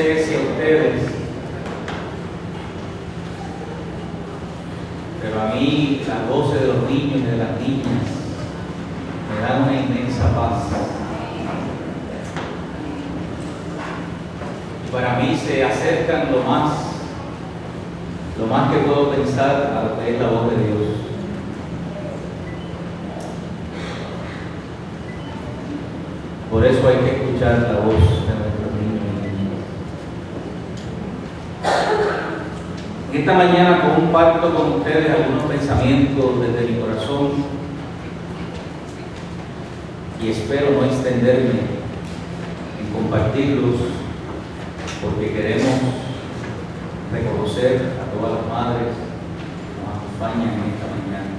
sé si a ustedes, pero a mí las voces de los niños y de las niñas me dan una inmensa paz. Y para mí se acercan lo más que puedo pensar a lo que es la voz de Dios. Por eso hay que escuchar la voz de nuestros niños y niñas. Esta mañana comparto con ustedes algunos pensamientos desde mi corazón y espero no extenderme en compartirlos porque queremos reconocer a todas las madres que nos acompañan en esta mañana.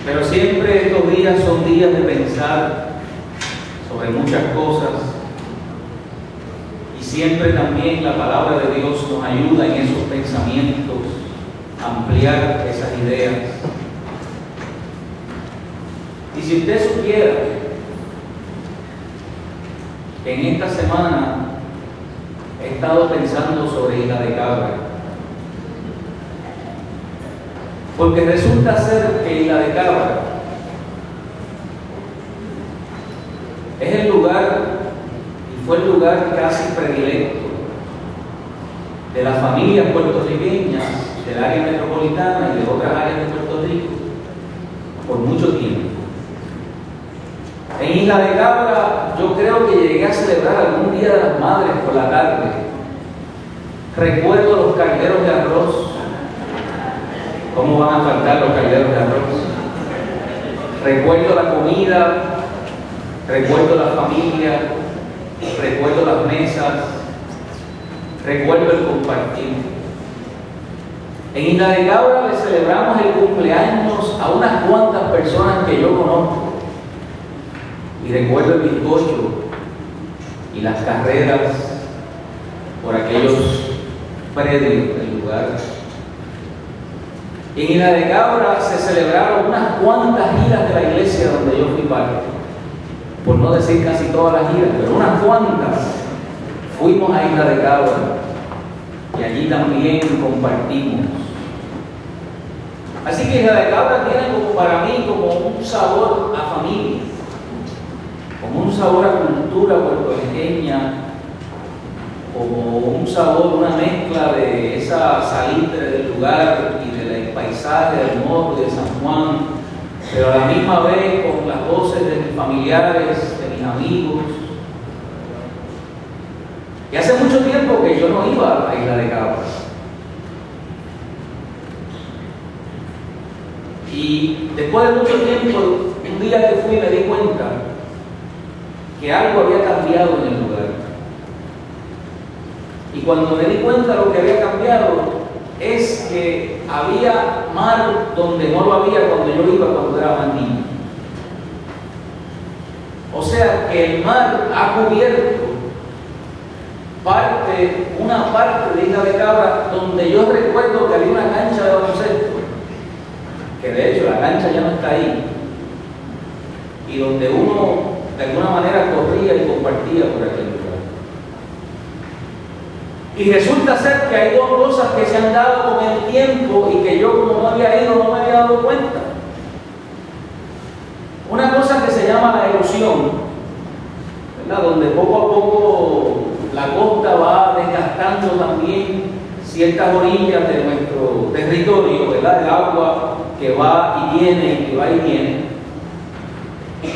Pero siempre estos días son días de pensar sobre muchas cosas y siempre también la palabra de Dios nos ayuda en esos pensamientos a ampliar esas ideas. Y si usted supiera que en esta semana he estado pensando sobre Isla de Cabra, porque resulta ser que Isla de Cabra es el lugar, y fue el lugar casi predilecto de las familias puertorriqueñas del área metropolitana y de otras áreas de Puerto Rico por mucho tiempo. En Isla de Cabra yo creo que llegué a celebrar algún Día de las Madres por la tarde. Recuerdo los calderos de arroz. ¿Cómo van a faltar los calderos de arroz? Recuerdo la comida, recuerdo la familia, recuerdo las mesas, recuerdo el compartir. En Isla de Cabra le celebramos el cumpleaños a unas cuantas personas que yo conozco. Y recuerdo el bizcocho y las carreras por aquellos predios del lugar. En Isla de Cabra se celebraron unas cuantas giras de la iglesia donde yo fui parte. Por no decir casi todas las giras, pero unas cuantas. Fuimos a Isla de Cabra y allí también compartimos. Así que Isla de Cabra tiene como para mí como un sabor a familia, como un sabor a cultura puertorriqueña, como un sabor, una mezcla de esa salitre del lugar y del paisaje del Morro y de San Juan, pero a la misma vez con las voces de mis familiares, de mis amigos. Y hace mucho tiempo que yo no iba a Isla de Cabra. Y después de mucho tiempo, un día que fui me di cuenta que algo había cambiado en el lugar. Y cuando me di cuenta lo que había cambiado es que había mar donde no lo había cuando yo iba, cuando era más niño. O sea que el mar ha cubierto una parte de Isla de Cabra donde yo recuerdo que había una cancha de baloncesto, que de hecho la cancha ya no está ahí, y donde uno de alguna manera corría y compartía por aquel lugar. Y resulta ser que hay dos cosas que se han dado con el tiempo y que yo, como no había ido, no me había dado cuenta. Una cosa que se llama la erosión, ¿verdad? Donde poco a poco la costa va desgastando también ciertas orillas de nuestro territorio, ¿verdad? El agua que va y viene, que va y viene.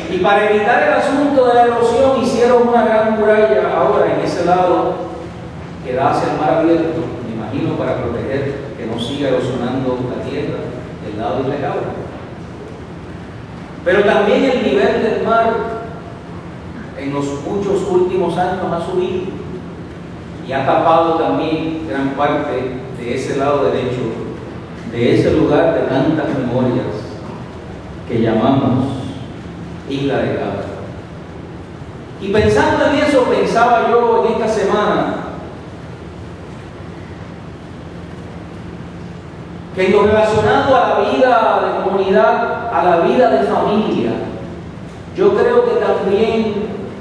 Y para evitar el asunto de la erosión hicieron una gran muralla ahora en ese lado que da hacia el mar abierto, me imagino, para proteger que no siga erosionando la tierra del lado de Isla Cabra. Pero también el nivel del mar en los muchos últimos años ha subido y ha tapado también gran parte de ese lado derecho, de ese lugar de tantas memorias que llamamos Isla de Cabra. Y pensando en eso, pensaba yo en esta semana que en lo relacionado a la vida de comunidad, a la vida de familia, yo creo que también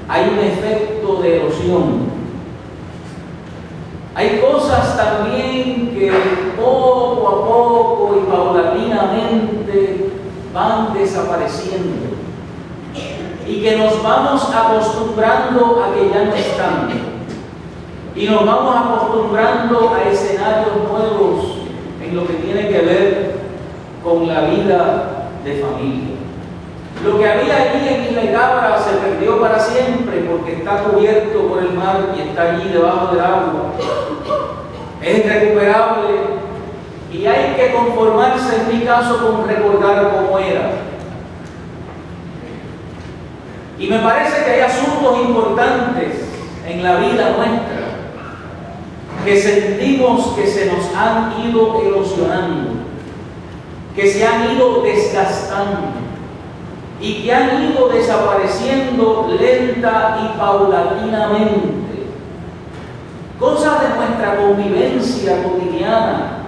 hay un efecto de erosión Hay cosas también que poco a poco y paulatinamente van desapareciendo y que nos vamos acostumbrando a que ya no están, y nos vamos acostumbrando a escenarios nuevos en lo que tiene que ver con la vida de familia. Lo que había allí en Isla Cabra se perdió para siempre porque está cubierto por el mar y está allí debajo del agua. Es irrecuperable y hay que conformarse, en mi caso, con recordar cómo era. Y me parece que hay asuntos importantes en la vida nuestra que sentimos que se nos han ido erosionando, que se han ido desgastando y que han ido desapareciendo lenta y paulatinamente. Cosas de nuestra convivencia cotidiana,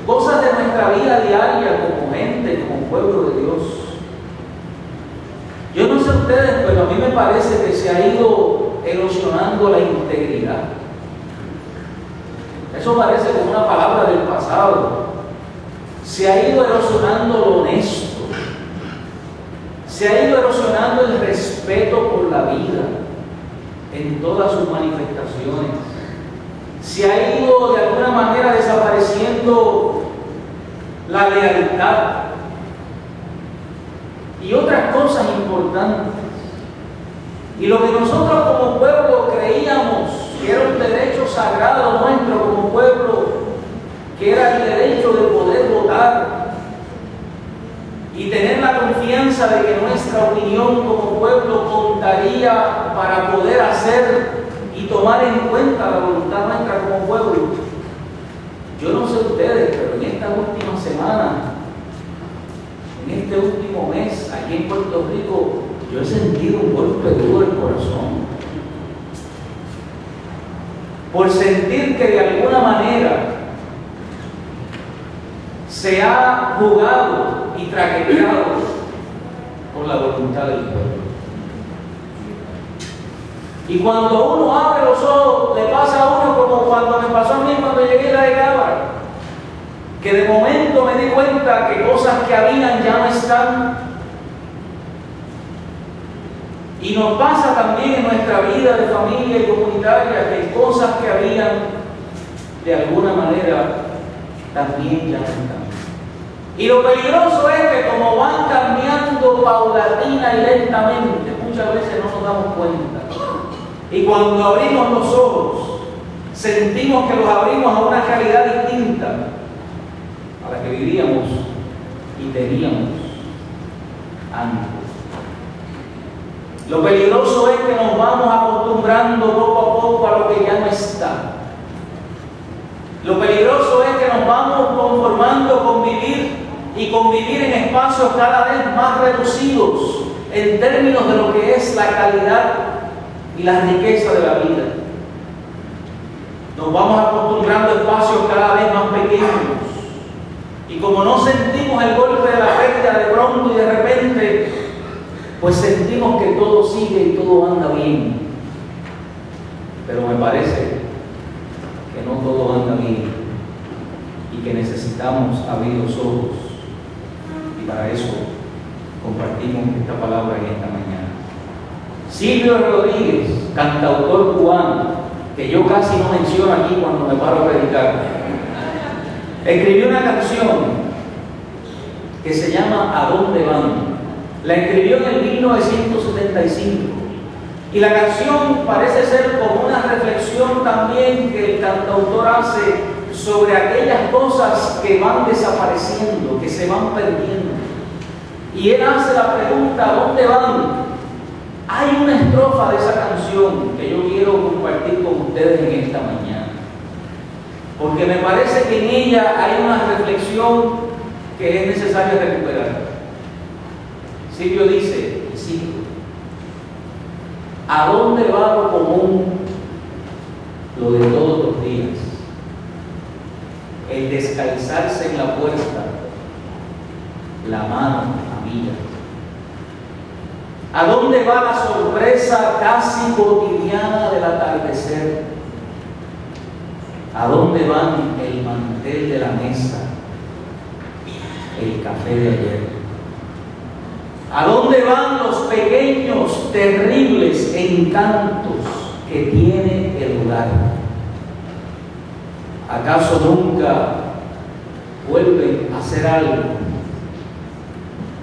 cosas de nuestra vida diaria como gente, como pueblo de Dios. Yo no sé ustedes, pero a mí me parece que se ha ido erosionando la integridad. Eso parece como una palabra del pasado. Se ha ido erosionando lo honesto. Se ha ido erosionando el respeto por la vida en todas sus manifestaciones. Se ha ido de alguna manera desapareciendo la lealtad y otras cosas importantes. Y lo que nosotros como pueblo creíamos que era un derecho sagrado nuestro como pueblo, que era el derecho de poder votar y tener la confianza de que nuestra opinión como pueblo contaría para poder hacer y tomar en cuenta la voluntad nuestra como pueblo. Yo no sé ustedes, pero en esta última semana, en este último mes, aquí en Puerto Rico, yo he sentido un golpe duro en el corazón. Por sentir que de alguna manera se ha jugado y traqueteado con la voluntad del pueblo. Y cuando uno abre los ojos, le pasa a uno como cuando me pasó a mí cuando llegué a la Cabra, que de momento me di cuenta que cosas que habían ya no están. Y nos pasa también en nuestra vida de familia y comunitaria que cosas que habían de alguna manera también ya no están. Y lo peligroso es que como van cambiando paulatina y lentamente, muchas veces no nos damos cuenta. Y cuando abrimos los ojos, sentimos que los abrimos a una realidad distinta a la que vivíamos y teníamos antes. Lo peligroso es que nos vamos acostumbrando poco a poco a lo que ya no está. Lo peligroso es que nos vamos conformando con vivir y convivir en espacios cada vez más reducidos en términos de lo que es la calidad y la riqueza de la vida. Nos vamos acostumbrando a espacios cada vez más pequeños y como no sentimos el golpe de la pérdida de pronto y de repente, pues sentimos que todo sigue y todo anda bien. Pero me parece que no todo anda bien y que necesitamos abrir los ojos. Y para eso compartimos esta palabra en esta mañana. Silvio Rodríguez, cantautor cubano, que yo casi no menciono aquí cuando me paro a predicar, escribió una canción que se llama ¿A dónde van? La escribió en el 1975 y la canción parece ser como una reflexión también que el cantautor hace sobre aquellas cosas que van desapareciendo, que se van perdiendo. Y él hace la pregunta, ¿a dónde van? Hay una estrofa de esa canción que yo quiero compartir con ustedes en esta mañana, porque me parece que en ella hay una reflexión que es necesaria recuperar. Silvio dice, y cito: ¿a dónde va lo común, lo de todos los días? El descalzarse en la puerta, la mano amiga. ¿A dónde va la sorpresa casi cotidiana del atardecer? ¿A dónde van el mantel de la mesa, el café de ayer? ¿A dónde van los pequeños, terribles encantos que tiene el hogar? ¿Acaso nunca vuelven a hacer algo?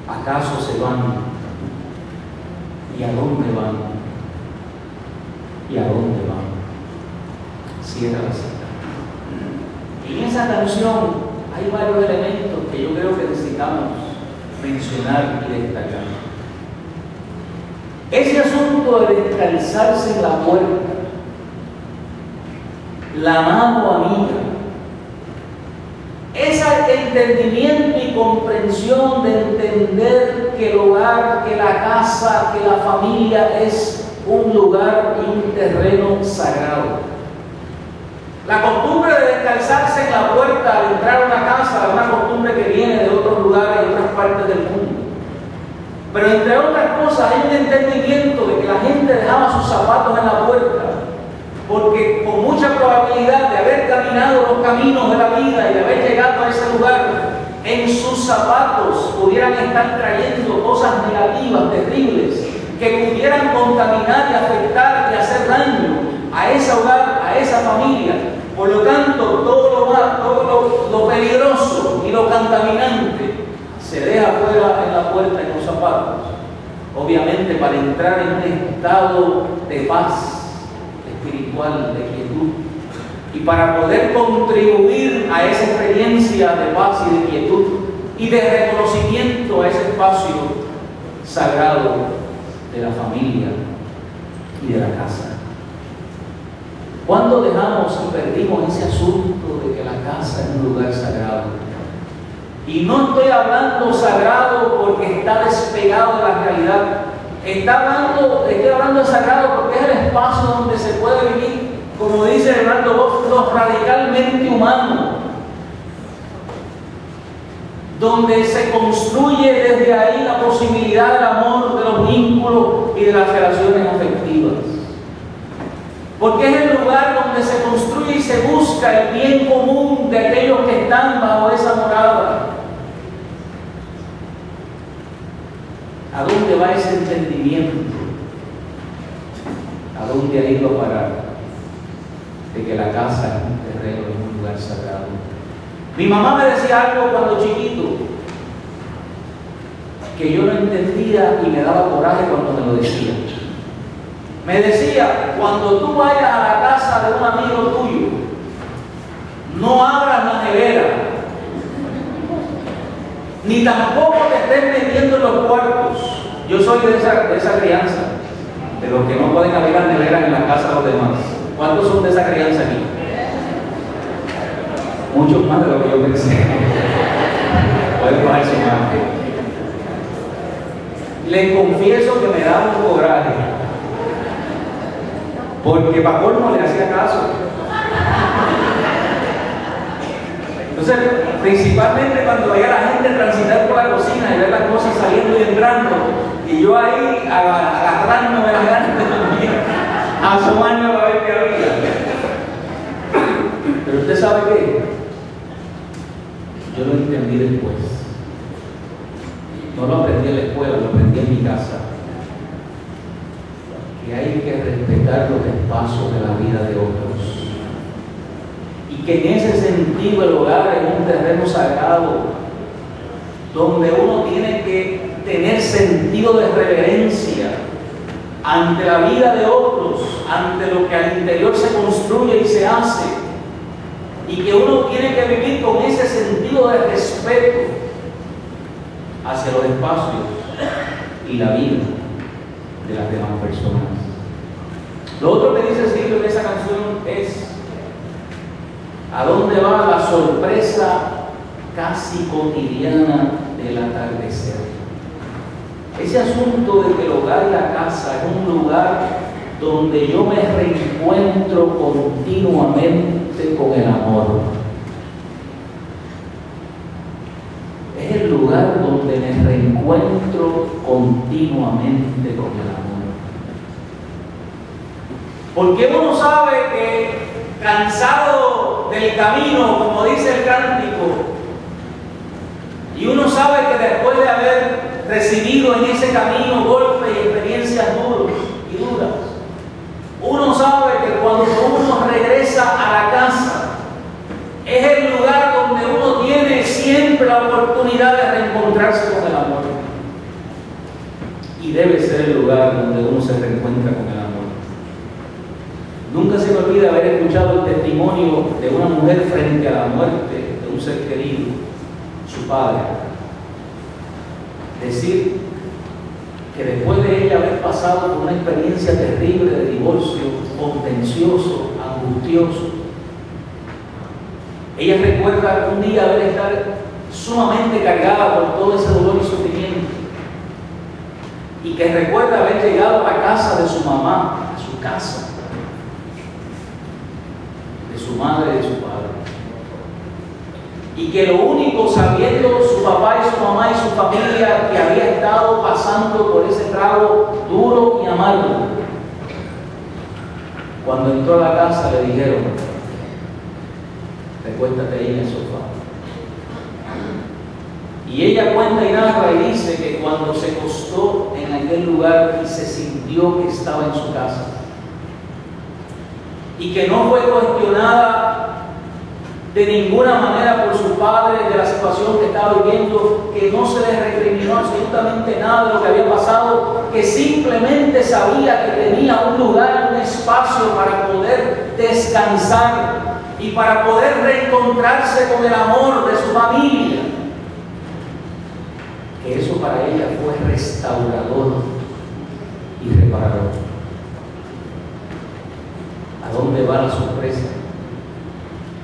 ¿Acaso se van? ¿Y a dónde van? ¿Y a dónde van? Cierra la cita. En esa canción hay varios elementos que yo creo que necesitamos mencionar y destacar. Ese asunto de descalzarse en la puerta, la mano amiga, ese entendimiento y comprensión de entender que el hogar, que la casa, que la familia es un lugar y un terreno sagrado. La costumbre de descalzarse en la puerta al entrar a una casa es una costumbre que viene de otros lugares y otras partes del mundo. Pero entre otras cosas hay un entendimiento de que la gente dejaba sus zapatos en la puerta, porque con mucha probabilidad de haber caminado los caminos de la vida y de haber llegado a ese lugar, en sus zapatos pudieran estar trayendo cosas negativas, terribles, que pudieran contaminar y afectar y hacer daño a ese hogar, a esa familia. Por lo tanto, todo lo peligroso y lo contaminante se deja fuera en la puerta, en los zapatos, obviamente para entrar en un estado de paz espiritual, de quietud, y para poder contribuir a esa experiencia de paz y de quietud y de reconocimiento a ese espacio sagrado de la familia y de la casa. ¿Cuándo dejamos y perdimos ese asunto de que la casa es un lugar sagrado? Y no estoy hablando sagrado porque está despegado de la realidad. Estoy hablando de sagrado porque es el espacio donde se puede vivir, como dice Hernando Bosch, lo radicalmente humano, donde se construye desde ahí la posibilidad del amor, de los vínculos y de las relaciones afectivas. Porque es el lugar donde se construye y se busca el bien común de aquellos que están bajo esa morada. ¿A dónde va ese entendimiento? ¿A dónde ha ido a parar? De que la casa es un terreno, es un lugar sagrado. Mi mamá me decía algo cuando chiquito que yo no entendía y me daba coraje cuando me lo decía. Me decía, cuando tú vayas a la casa de un amigo tuyo, no abras la nevera, ni tampoco te estés metiendo en los cuartos. Yo soy de esa crianza, de los que no pueden abrir las neveras en la casa de los demás. ¿Cuántos son de esa crianza aquí? Muchos más de lo que yo pensé. Pueden bajar su mano. Les confieso que me da un coraje, porque para colmo le hacía caso. Entonces, principalmente cuando veía a la gente transitar por la cocina y ver las cosas saliendo y entrando, y yo ahí agarrándome las ganas también, asomarme para ver qué había. Pero usted sabe qué, yo lo entendí después. No lo aprendí en la escuela, lo aprendí en mi casa. Que hay que respetar los espacios de la vida de otros. Y que en ese sentido el hogar es un terreno sagrado, donde uno tiene que tener sentido de reverencia ante la vida de otros, ante lo que al interior se construye y se hace. Y que uno tiene que vivir con ese sentido de respeto hacia los espacios y la vida de las demás personas. Lo otro que dice Silvio en esa canción es: ¿a dónde va la sorpresa casi cotidiana del atardecer? Ese asunto de que el hogar y la casa es un lugar donde yo me reencuentro continuamente con el amor. Es el lugar donde me reencuentro continuamente con el amor. Porque uno sabe que cansado del camino, como dice el cántico. Y uno sabe que después de haber recibido en ese camino golpes y experiencias duras, uno sabe que cuando uno regresa a la casa, es el lugar donde uno tiene siempre la oportunidad de reencontrarse con el amor. Y debe ser el lugar donde uno se reencuentra con el amor. Nunca se me olvida haber escuchado el testimonio de una mujer frente a la muerte de un ser querido, su padre, decir que después de ella haber pasado por una experiencia terrible de divorcio, contencioso, angustioso, ella recuerda un día haber estado sumamente cargada por todo ese dolor y sufrimiento, y que recuerda haber llegado a la casa de su mamá, a su casa, de su madre y de su padre, y que lo único, sabiendo su papá y su mamá y su familia que había estado pasando por ese trago duro y amargo, cuando entró a la casa le dijeron: recuéstate ahí en el sofá. Y ella cuenta y narra y dice que cuando se acostó en aquel lugar y se sintió que estaba en su casa, y que no fue cuestionada de ninguna manera por su padre de la situación que estaba viviendo, que no se le recriminó absolutamente nada de lo que había pasado, que simplemente sabía que tenía un lugar, un espacio para poder descansar y para poder reencontrarse con el amor de su familia, que eso para ella fue restaurador y reparador. ¿A dónde va la sorpresa?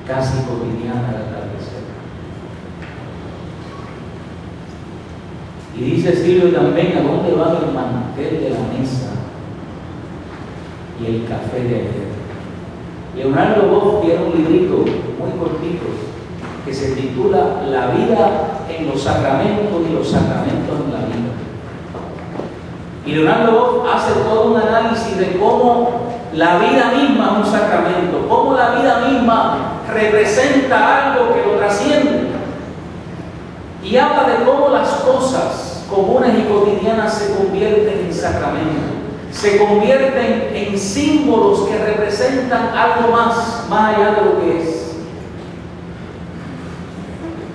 Casi cotidiana al atardecer. Y dice Silvio también: ¿a dónde va el mantel de la mesa y el café de ayer? Leonardo Boff tiene un librito muy cortito que se titula La vida en los sacramentos y los sacramentos en la vida. Y Leonardo Boff hace todo un análisis de cómo la vida misma es un sacramento, cómo la vida misma representa algo que lo trasciende. Y habla de cómo las cosas comunes y cotidianas se convierten en sacramentos, se convierten en símbolos que representan algo más allá de lo que es.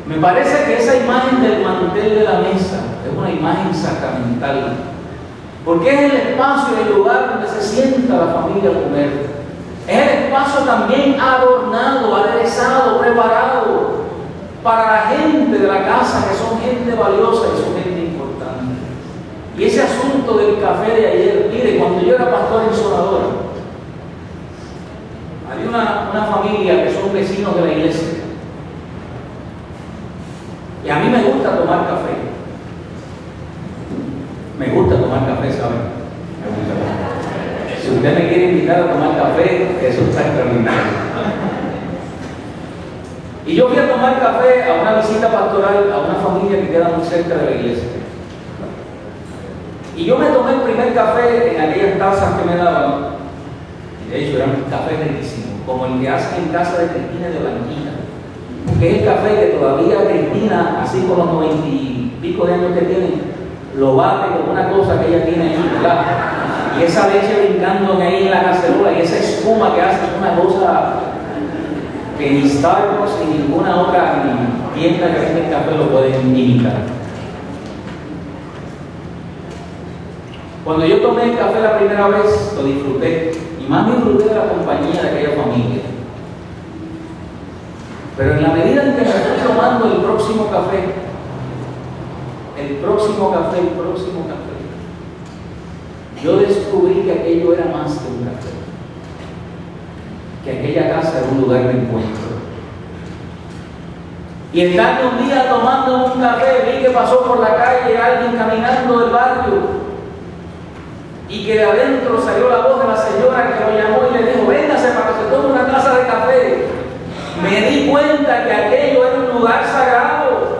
Me parece que esa imagen del mantel de la mesa es una imagen sacramental, porque es el espacio y el lugar donde se sienta la familia a comer. Es el espacio también adornado, aderezado, preparado para la gente de la casa, que son gente valiosa y son gente importante. Y ese asunto del café de ayer, mire, cuando yo era pastor en Sonadora, había una familia que son vecinos de la iglesia. Y a mí me gusta tomar café. Me gusta tomar café, ¿saben? Me gusta tomar. Si usted me quiere invitar a tomar café, eso está extraordinario. Y yo fui a tomar café a una visita pastoral a una familia que queda muy cerca de la iglesia. Y yo me tomé el primer café en aquellas tazas que me daban. Y de hecho eran cafés riquísimos, como el que hacen en casa de Cristina de Blanquina. Porque es el café que todavía Cristina, así con los 90 y pico de años que tiene, lo bate con una cosa que ella tiene ahí, ¿verdad? Y esa leche brincando ahí en la cacerola y esa espuma que hace es una cosa que ni Starbucks ni ninguna otra ni tienda que vende el café lo pueden imitar. Cuando yo tomé el café la primera vez, lo disfruté, y más disfruté de la compañía de aquella familia. Pero en la medida en que me estoy tomando el próximo café, yo descubrí que aquello era más que un café, que aquella casa era un lugar de encuentro. Y estando un día tomando un café, vi que pasó por la calle alguien caminando del barrio, y que de adentro salió la voz de la señora que lo llamó y le dijo: véngase para que se tome una taza de café. Me di cuenta que aquello era un lugar sagrado,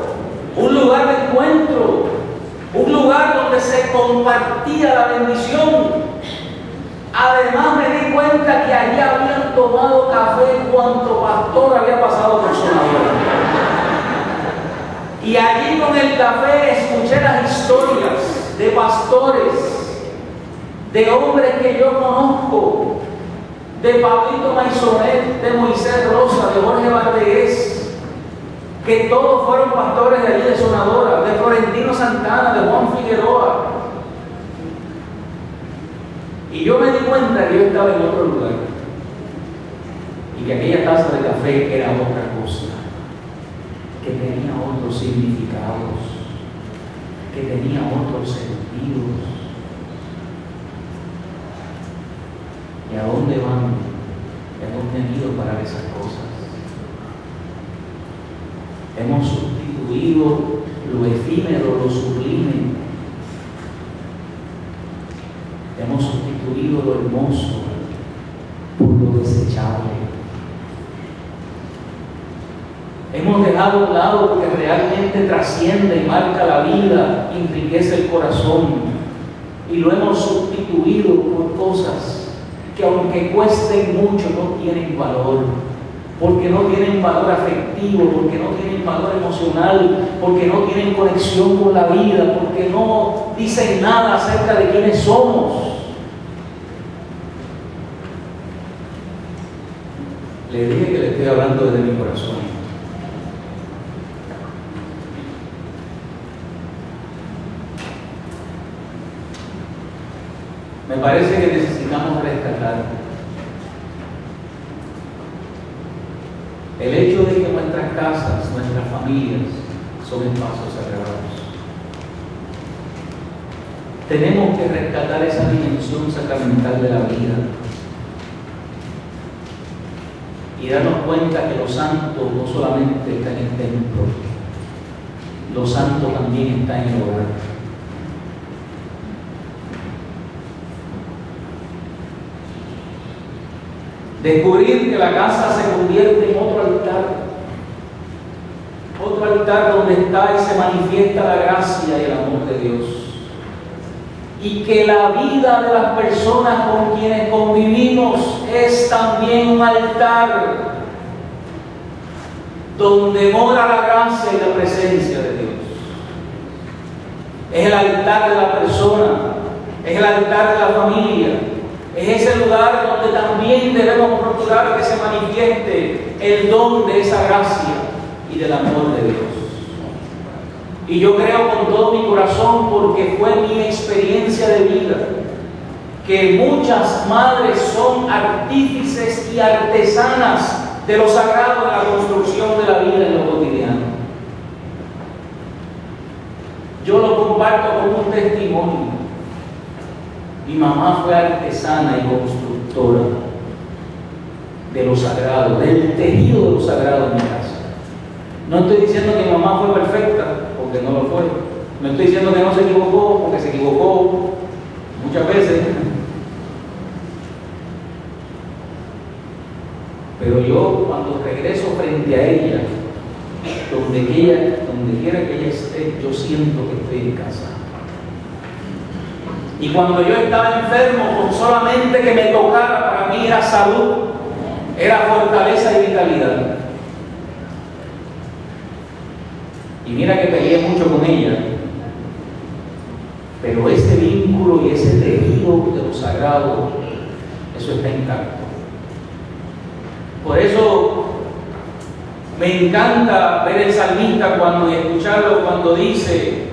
un lugar de encuentro, un lugar donde se compartía la bendición. Además me di cuenta que allí habían tomado café cuanto pastor había pasado por Sonadora. Y allí con el café escuché las historias de pastores, de hombres que yo conozco, de Pablito Maisonet, de Moisés Rosa, de Jorge Valdez, que todos fueron pastores de allí de Sonadora, de Florentino Santana, de Juan Figueroa. Y yo me di cuenta que yo estaba en otro lugar y que aquella taza de café era otra cosa, que tenía otros significados, que tenía otros sentidos. ¿Y a dónde van? Hemos venido para esas cosas. Hemos sustituido lo efímero, lo sublime. Hemos sustituido lo hermoso por lo desechable. Hemos dejado a un lado lo que realmente trasciende y marca la vida, enriquece el corazón, y lo hemos sustituido por cosas que, aunque cuesten mucho, no tienen valor, porque no tienen valor afectivo, porque no tienen valor emocional, porque no tienen conexión con la vida, porque no dicen nada acerca de quiénes somos. Le dije que le estoy hablando desde mi corazón. Me parece que necesitamos rescatar el hecho de que nuestras casas, nuestras familias son espacios sagrados. Tenemos que rescatar esa dimensión sacramental de la vida y darnos cuenta que lo santo no solamente está en el templo, lo santo también está en el hogar. Descubrir que la casa se convierte en otro altar donde está y se manifiesta la gracia y el amor de Dios. Y que la vida de las personas con quienes convivimos es también un altar donde mora la gracia y la presencia de Dios. Es el altar de la persona, es el altar de la familia. Es ese lugar donde también debemos procurar que se manifieste el don de esa gracia y del amor de Dios. Y yo creo con todo mi corazón, porque fue mi experiencia de vida, que muchas madres son artífices y artesanas de lo sagrado en la construcción de la vida en lo cotidiano. Yo lo comparto como un testimonio. Mi mamá fue artesana y constructora de lo sagrado, del tejido de lo sagrado en mi casa. No estoy diciendo que mi mamá fue perfecta, porque no lo fue. No estoy diciendo que no se equivocó, porque se equivocó muchas veces. Pero yo, cuando regreso frente a ella, donde quiera que ella esté, yo siento que estoy en casa. Y cuando yo estaba enfermo, con solamente que me tocara, para mí era salud, era fortaleza y vitalidad. Y mira que peleé mucho con ella, pero ese vínculo y ese tejido de lo sagrado, eso está intacto. Por eso me encanta ver el salmista y escucharlo cuando dice,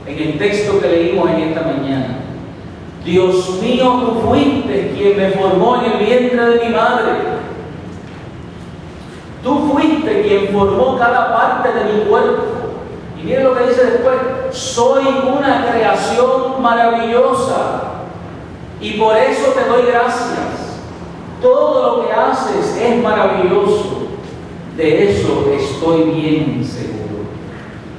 en el texto que leímos en esta mañana: Dios mío, tú fuiste quien me formó en el vientre de mi madre. Tú fuiste quien formó cada parte de mi cuerpo. Y mire lo que dice después: soy una creación maravillosa y por eso te doy gracias. Todo lo que haces es maravilloso. De eso estoy bien seguro.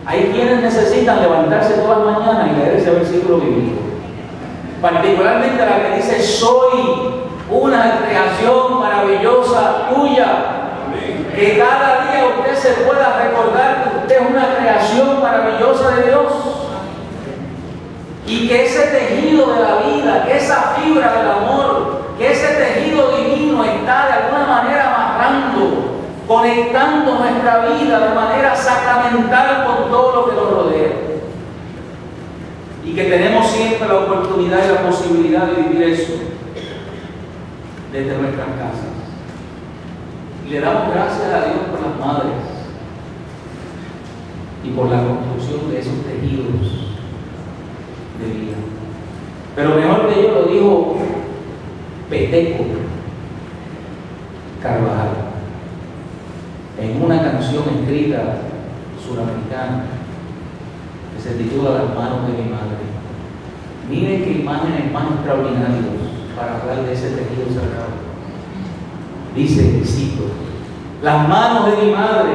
Hay quienes necesitan levantarse todas las mañanas y leer ese versículo bíblico. Particularmente la que dice: soy una creación maravillosa tuya. Que cada día usted se pueda recordar que usted es una creación maravillosa de Dios. Y que ese tejido de la vida, que esa fibra del amor vida de manera sacramental con todo lo que nos rodea. Y que tenemos siempre la oportunidad y la posibilidad de vivir eso desde nuestras casas. Y le damos gracias a Dios por las madres y por la construcción de esos tejidos de vida. Pero mejor que yo lo dijo Peteco Carvajal en una canción escrita suramericana que se titula Las manos de mi madre. Miren qué imágenes más extraordinarias para hablar de ese tejido sagrado. Dice, cito: las manos de mi madre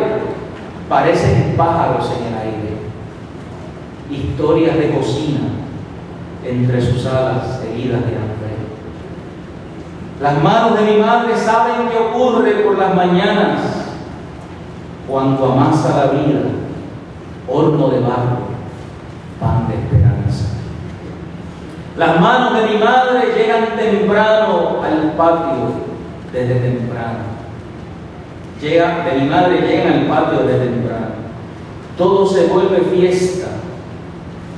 parecen pájaros en el aire, historias de cocina entre sus alas heridas de hambre. Las manos de mi madre saben qué ocurre por las mañanas cuando amasa la vida, horno de barro, pan de esperanza. Las manos de mi madre llegan temprano al patio desde temprano. De mi madre llegan al patio desde temprano. Todo se vuelve fiesta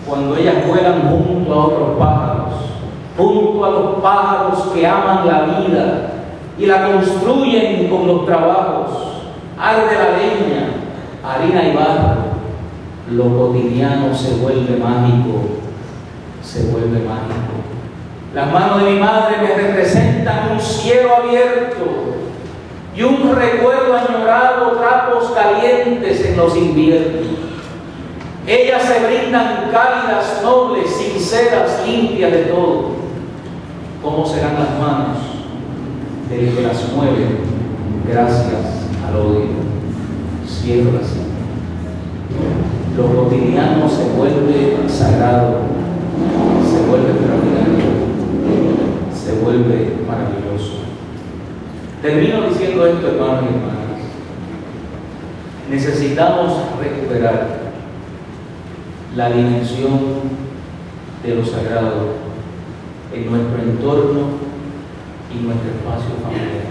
cuando ellas vuelan junto a otros pájaros, junto a los pájaros que aman la vida y la construyen con los trabajos. Arde la leña, harina y barro, lo cotidiano se vuelve mágico, se vuelve mágico. Las manos de mi madre me representan un cielo abierto y un recuerdo añorado, trapos calientes en los inviernos. Ellas se brindan cálidas, nobles, sinceras, limpias de todo. ¿Cómo serán las manos del que las mueve gracias al odio? Cierro la cita. Lo cotidiano se vuelve sagrado, se vuelve extraordinario, se vuelve maravilloso. Termino diciendo esto, hermanos y hermanas. Necesitamos recuperar la dimensión de lo sagrado en nuestro entorno y nuestro espacio familiar.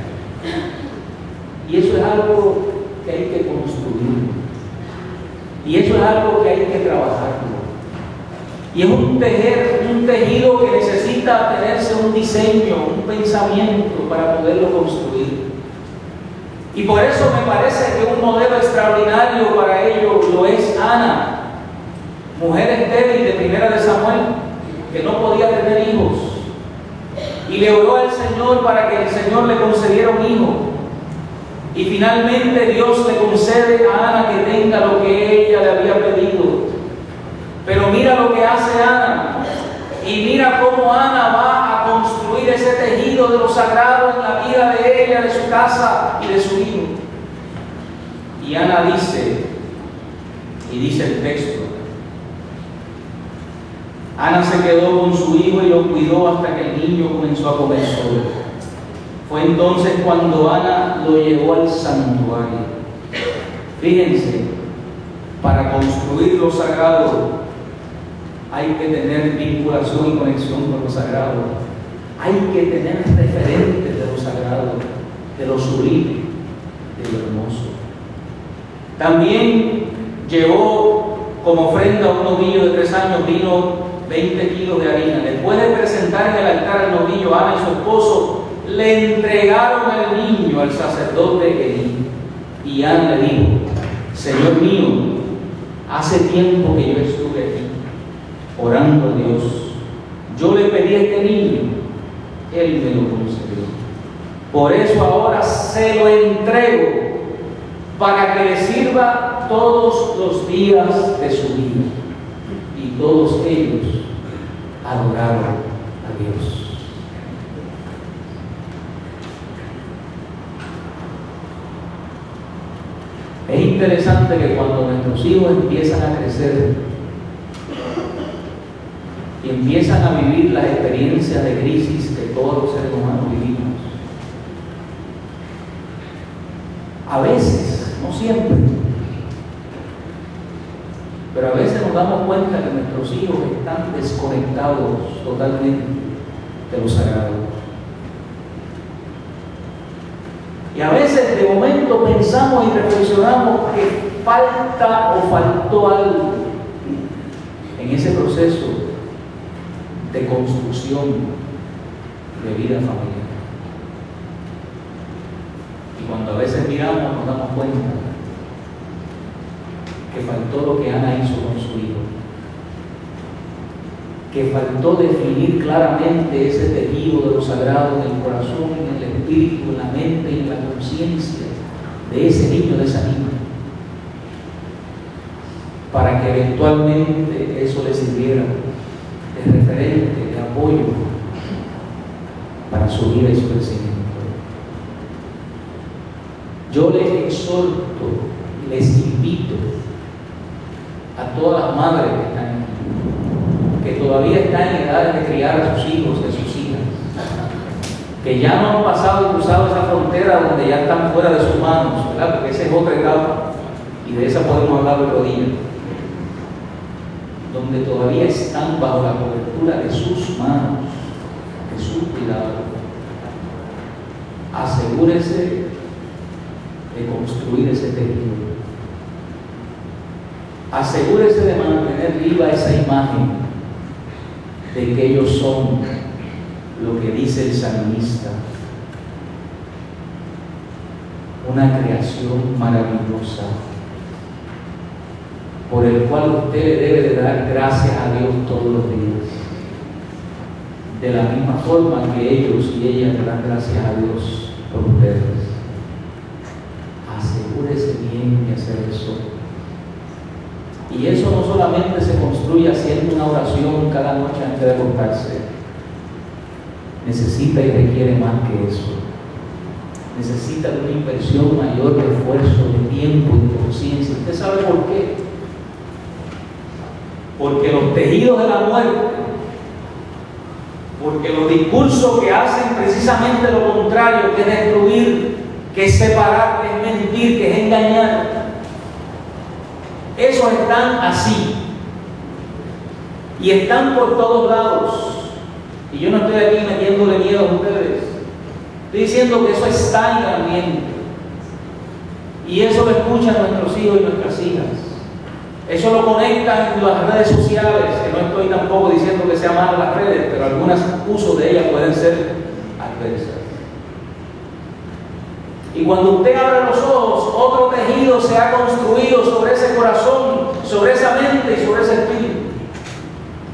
Y eso es algo que hay que construir. Y eso es algo que hay que trabajarlo. Y es un tejido que necesita tenerse un diseño, un pensamiento para poderlo construir. Y por eso me parece que un modelo extraordinario para ello lo es Ana, mujer estéril de Primera de Samuel, que no podía tener hijos. Y le oró al Señor para que el Señor le concediera un hijo. Y finalmente Dios le concede a Ana que tenga lo que ella le había pedido. Pero mira lo que hace Ana. Y mira cómo Ana va a construir ese tejido de lo sagrado en la vida de ella, de su casa y de su hijo. Y Ana dice, y dice el texto, Ana se quedó con su hijo y lo cuidó hasta que el niño comenzó a comer solo. Fue entonces cuando Ana lo llevó al santuario. Fíjense, para construir lo sagrado hay que tener vinculación y conexión con lo sagrado. Hay que tener referentes de lo sagrado, de lo sublime, de lo hermoso. También llevó como ofrenda a un novillo de 3 años, vino 20 kilos de harina. Después de presentar en el altar al novillo, Ana y su esposo le entregaron al niño al sacerdote Elí. Y Ana le dijo: Señor mío, hace tiempo que yo estuve aquí orando a Dios. Yo le pedí a este niño, Él me lo concedió. Por eso ahora se lo entrego para que le sirva todos los días de su vida. Y todos ellos adoraron a Dios. Es interesante que cuando nuestros hijos empiezan a crecer y empiezan a vivir las experiencias de crisis que todos los seres humanos vivimos, a veces, no siempre, pero a veces nos damos cuenta que nuestros hijos están desconectados totalmente de lo sagrado. Y a veces de momento pensamos y reflexionamos que falta o faltó algo en ese proceso de construcción de vida familiar. Y cuando a veces miramos nos damos cuenta que faltó lo que Ana hizo con su hijo, que faltó definir claramente ese tejido de lo sagrado en el corazón, en el espíritu, en la mente y en la conciencia de ese niño, de esa niña, para que eventualmente eso le sirviera de referente, de apoyo para su vida y su crecimiento. Yo les exhorto, les invito a todas las madres que están aquí, que todavía están en edad de criar a sus hijos y a sus hijas, que ya no han pasado y cruzado esa frontera donde ya están fuera de sus manos, ¿verdad? Porque esa es otra etapa y de esa podemos hablar otro día, donde todavía están bajo la cobertura de sus manos, de su cuidado. Asegúrese de construir ese tejido. Asegúrese de mantener viva esa imagen de que ellos son lo que dice el salmista, una creación maravillosa por el cual usted le debe de dar gracias a Dios todos los días, de la misma forma que ellos y ellas le dan gracias a Dios por ustedes. Asegúrese bien de hacer eso. Y eso no solamente se construye haciendo una oración cada noche antes de acostarse. Necesita y requiere más que eso. Necesita de una inversión mayor de esfuerzo, de tiempo y de conciencia. ¿Usted sabe por qué? Porque los tejidos de la muerte, porque los discursos que hacen precisamente lo contrario, que es destruir, que es separar, que es mentir, que es engañar, esos están así y están por todos lados. Y yo no estoy aquí metiéndole miedo a ustedes, estoy diciendo que eso está en el ambiente y eso lo escuchan nuestros hijos y nuestras hijas. Eso lo conectan en las redes sociales, que no estoy tampoco diciendo que sea malo las redes, pero algunos usos de ellas pueden ser adversas. Y cuando usted abre los ojos, otro tejido se ha construido sobre ese corazón, sobre esa mente y sobre ese espíritu,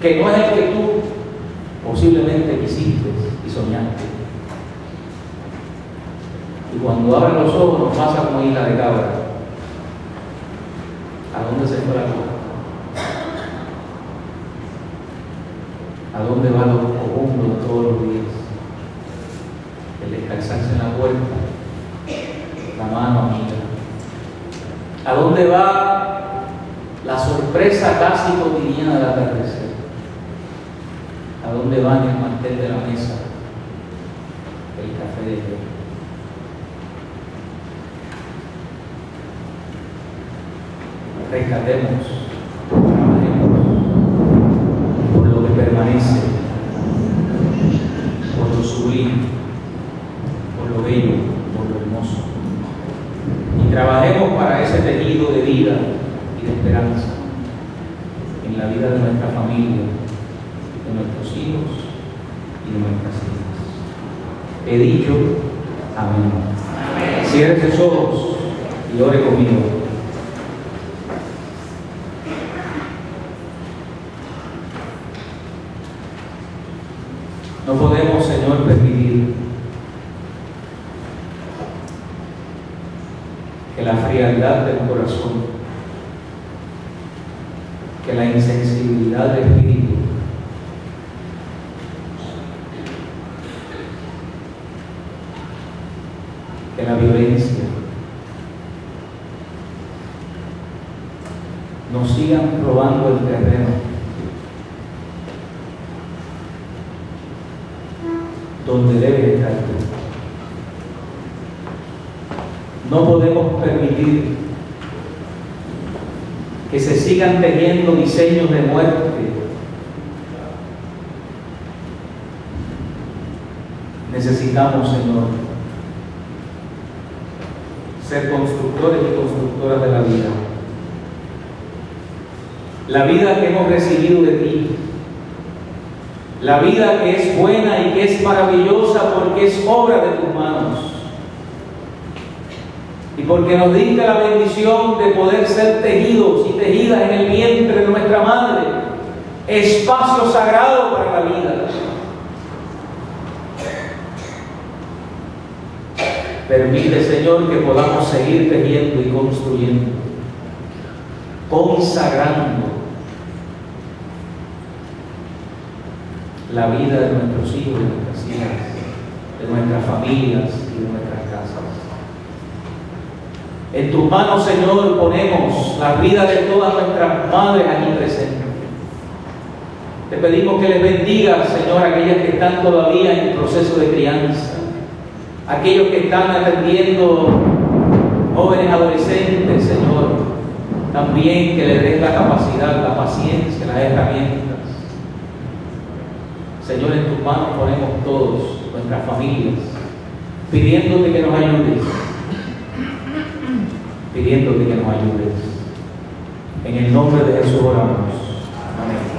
que no es el que tú posiblemente quisiste y soñaste. Y cuando abre los ojos nos pasa como isla de cabra. ¿A dónde se fue la cosa? ¿A dónde va los comundos todos los días? El descansarse en la puerta, la mano amiga. ¿A dónde va la sorpresa casi cotidiana del atardecer? ¿A dónde va en el mantel de la mesa el café de Dios? Rescatemos, trabajemos por lo que permanece, por lo sublime, por lo bello, por lo hermoso, y trabajemos para ese tejido de vida y de esperanza en la vida de nuestra familia, de nuestros hijos y de nuestras hijas. He dicho amén. Cierre sus ojos y ore conmigo. No podemos, Señor, permitir que la frialdad del corazón, que la insensibilidad del espíritu, que la violencia nos sigan robando el terreno donde debe estar tú. No podemos permitir que se sigan tejiendo diseños de muerte. Necesitamos, Señor, ser constructores y constructoras de la vida. la vida que hemos recibido de ti, la vida que es buena y que es maravillosa porque es obra de tus manos, y porque nos diste la bendición de poder ser tejidos y tejidas en el vientre de nuestra madre, espacio sagrado para la vida. Permite, Señor, que podamos seguir tejiendo y construyendo, consagrando la vida de nuestros hijos, de nuestras hijas, de nuestras familias y de nuestras casas. En tus manos, Señor, ponemos la vida de todas nuestras madres aquí presentes. Te pedimos que les bendigas, Señor, a aquellas que están todavía en el proceso de crianza, aquellos que están atendiendo jóvenes adolescentes, Señor, también que les des la capacidad, la paciencia, las herramientas. Señor, en tus manos ponemos todos, nuestras familias, pidiéndote que nos ayudes, pidiéndote que nos ayudes. En el nombre de Jesús oramos. Amén.